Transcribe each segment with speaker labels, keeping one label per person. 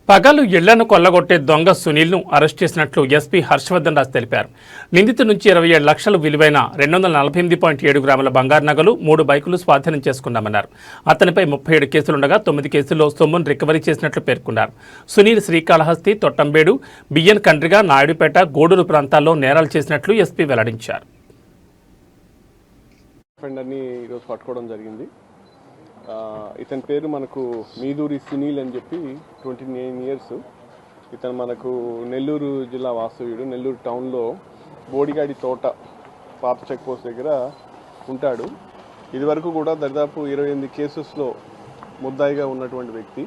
Speaker 1: పగలు ఇళ్లను కొల్లగొట్టే దొంగ సునీల్ను అరెస్ట్ చేసినట్లు ఎస్పీ హర్షవర్ధన్ రాజ్ తెలిపారు. నిందితు నుంచి 27 లక్షలు విలువైన 248.7 గ్రాముల బంగారు నగలు, 3 బైకులు స్వాధీనం చేసుకున్నామన్నారు. అతనిపై 37 కేసులుండగా 9 కేసుల్లో సొమ్మును రికవరీ చేసినట్లు పేర్కొన్నారు. సునీల్ శ్రీకాళహస్తి, తొట్టంబేడు, బియ్యన్ కండ్రిగ, నాయుడుపేట, గూడూరు ప్రాంతాల్లో నేరాలు చేసినట్లు ఎస్పీ వెల్లడించారు.
Speaker 2: ఇతని పేరు మనకు మీదూరి సునీల్ అని చెప్పి 29 ఇయర్స్. ఇతను మనకు నెల్లూరు జిల్లా వాస్తవ్యుడు. నెల్లూరు టౌన్లో బోడిగాడి తోట పాత చెక్ పోస్ట్ దగ్గర ఉంటాడు. ఇదివరకు కూడా దాదాపు 28 కేసెస్లో ముద్దాయిగా ఉన్నటువంటి వ్యక్తి.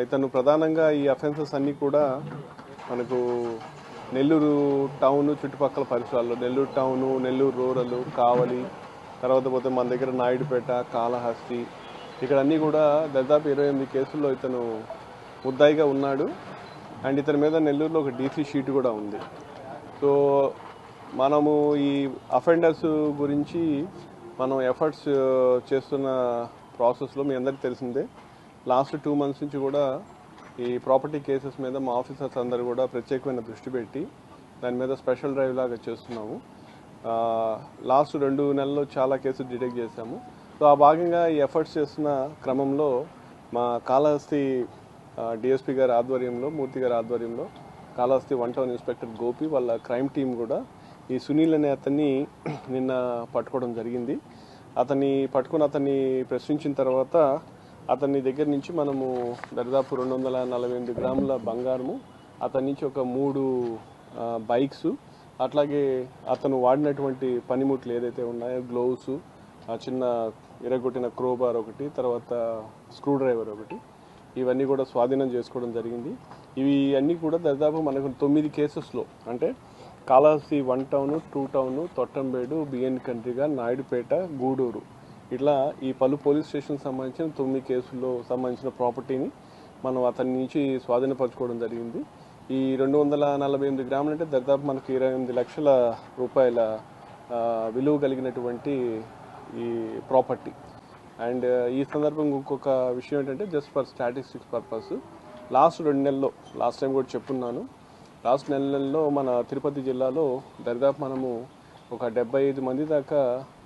Speaker 2: ఇతను ప్రధానంగా ఈ అఫెన్సెస్ అన్నీ కూడా మనకు నెల్లూరు టౌన్ చుట్టుపక్కల పరిసరాల్లో, నెల్లూరు టౌను, నెల్లూరు రూరల్, కావలి, తర్వాత పోతే మన దగ్గర నాయుడుపేట, కాళహస్తి, ఇక్కడ అన్నీ కూడా దాదాపు 28 కేసుల్లో ఇతను ముద్దాయిగా ఉన్నాడు. అండ్ ఇతని మీద నెల్లూరులో ఒక డీసీ షీట్ కూడా ఉంది. సో మనము ఈ అఫెండర్స్ గురించి మనం ఎఫర్ట్స్ చేస్తున్న ప్రాసెస్లో మీ అందరికీ తెలిసిందే, లాస్ట్ 2 months నుంచి కూడా ఈ ప్రాపర్టీ కేసెస్ మీద మా ఆఫీసర్స్ అందరూ కూడా ప్రత్యేకమైన దృష్టి పెట్టి దాని మీద స్పెషల్ డ్రైవ్ లాగా చేస్తున్నాము. లాస్ట్ 2 నెలల్లో చాలా కేసులు డిటెక్ట్ చేశాము. సో ఆ భాగంగా ఈ ఎఫర్ట్స్ చేస్తున్న క్రమంలో మా కాళహస్తి డిఎస్పీ గారి ఆధ్వర్యంలో, మూర్తి గారి ఆధ్వర్యంలో కాళహస్తి 1 టౌన్ ఇన్స్పెక్టర్ గోపి వాళ్ళ క్రైమ్ టీం కూడా ఈ సునీల్ అనే అతన్ని నిన్న పట్టుకోవడం జరిగింది. అతన్ని ప్రశ్నించిన తర్వాత అతని దగ్గర నుంచి మనము దాదాపు 248 గ్రాముల బంగారము, అతని నుంచి ఒక 3 బైక్స్, అట్లాగే అతను వాడినటువంటి పనిముట్లు ఏదైతే ఉన్నాయో, గ్లోవ్స్, చిన్న ఇరగొట్టిన క్రోబార్ ఒకటి, తర్వాత స్క్రూ డ్రైవర్ ఒకటి, ఇవన్నీ కూడా స్వాధీనం చేసుకోవడం జరిగింది. ఇవి అన్నీ కూడా దాదాపు మనకు 9 కేసెస్లో, అంటే కాళహస్తి 1 టౌను, 2 టౌను, తొట్టంబేడు, బియ్యన్ కండ్రిగ, నాయుడుపేట, గూడూరు, ఇట్లా ఈ పలు పోలీస్ స్టేషన్ సంబంధించిన 9 కేసుల్లో సంబంధించిన ప్రాపర్టీని మనం అతని నుంచి స్వాధీనపరచుకోవడం జరిగింది. ఈ 248 గ్రాములు అంటే దాదాపు మనకు 28 లక్షల రూపాయల విలువ కలిగినటువంటి ఈ ప్రాపర్టీ. అండ్ ఈ సందర్భంగా ఇంకొక విషయం ఏంటంటే, just for statistics purpose, last 2 నెలల్లో, లాస్ట్ టైం కూడా చెప్పున్నాను, లాస్ట్ నెలలో మన తిరుపతి జిల్లాలో దాదాపు మనము ఒక 75 మంది దాకా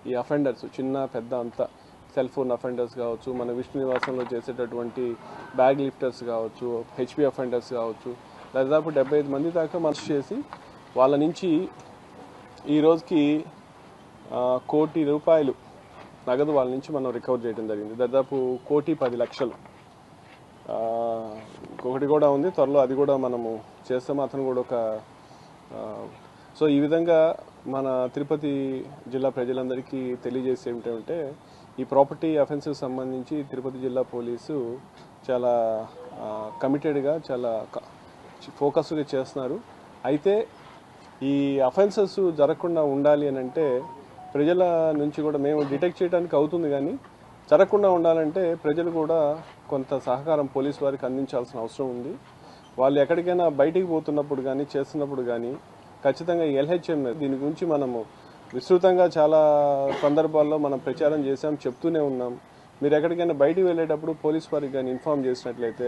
Speaker 2: ఈ అఫెండర్స్, చిన్న పెద్ద అంతా, సెల్ ఫోన్ అఫెండర్స్ కావచ్చు, మన విష్ణు నివాసంలో చేసేటటువంటి బ్యాగ్ లిఫ్టర్స్ కావచ్చు, హెచ్పి అఫెండర్స్ కావచ్చు, దాదాపు 75 మంది దాకా అరెస్ట్ చేసి వాళ్ళ నుంచి ఈ రోజుకి 1 కోటి రూపాయలు నగదు వాళ్ళ నుంచి మనం రికవర్ చేయడం జరిగింది. దాదాపు 1,10,00,000. ఇంకొకటి కూడా ఉంది, త్వరలో అది కూడా మనము చేస్తాము. అతను కూడా ఒక సో ఈ విధంగా మన తిరుపతి జిల్లా ప్రజలందరికీ తెలియజేసే ఏమిటంటే, ఈ ప్రాపర్టీ అఫెన్సెస్ సంబంధించి తిరుపతి జిల్లా పోలీసు చాలా కమిటెడ్గా, చాలా ఫోకస్గా చేస్తున్నారు. అయితే ఈ అఫెన్సెస్ జరగకుండా ఉండాలి అని అంటే ప్రజల నుంచి కూడా, మేము డిటెక్ట్ చేయడానికి అవుతుంది కానీ జరగకుండా ఉండాలంటే ప్రజలు కూడా కొంత సహకారం పోలీసు వారికి అందించాల్సిన అవసరం ఉంది. వాళ్ళు ఎక్కడికైనా బయటికి పోతున్నప్పుడు కానీ, చేస్తున్నప్పుడు కానీ ఖచ్చితంగా ఎల్హెచ్ఎం దీని గురించి మనము విస్తృతంగా చాలా సందర్భాల్లో మనం ప్రచారం చేసాం, చెప్తూనే ఉన్నాం. మీరు ఎక్కడికైనా బయటికి వెళ్ళేటప్పుడు పోలీస్ వారికి కానీ ఇన్ఫామ్ చేసినట్లయితే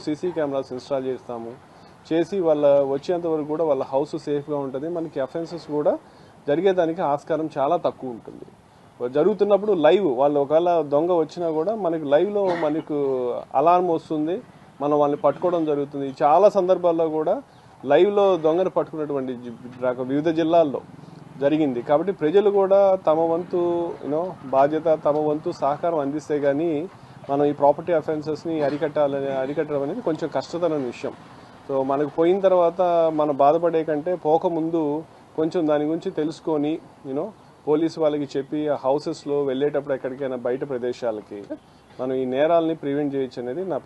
Speaker 2: సీసీ కెమెరాస్ ఇన్స్టాల్ చేసి వాళ్ళ వచ్చేంత వరకు కూడా వాళ్ళ హౌస్ సేఫ్గా ఉంటుంది. మనకి అఫెన్సెస్ కూడా జరిగేదానికి ఆస్కారం చాలా తక్కువ ఉంటుంది. జరుగుతున్నప్పుడు లైవ్, వాళ్ళు ఒకవేళ దొంగ వచ్చినా కూడా మనకి లైవ్లో మనకు అలారం వస్తుంది, మనం వాళ్ళని పట్టుకోవడం జరుగుతుంది. చాలా సందర్భాల్లో కూడా లైవ్లో దొంగను పట్టుకున్నటువంటి వివిధ జిల్లాల్లో జరిగింది. కాబట్టి ప్రజలు కూడా తమ వంతు బాధ్యత, తమ వంతు సహకారం అందిస్తే కానీ మనం ఈ ప్రాపర్టీ అఫెన్సెస్ని అరికట్టడం అనేది కొంచెం కష్టతరమైన విషయం. సో మనకు పోయిన తర్వాత మనం బాధపడే కంటే పోకముందు కొంచెం దాని గురించి తెలుసుకొని పోలీసు వాళ్ళకి చెప్పి ఆ హౌసెస్లో వెళ్ళేటప్పుడు ఎక్కడికైనా బయట ప్రదేశాలకి మనం ఈ నేరాలని ప్రివెంట్ చేయొచ్చు అనేది నా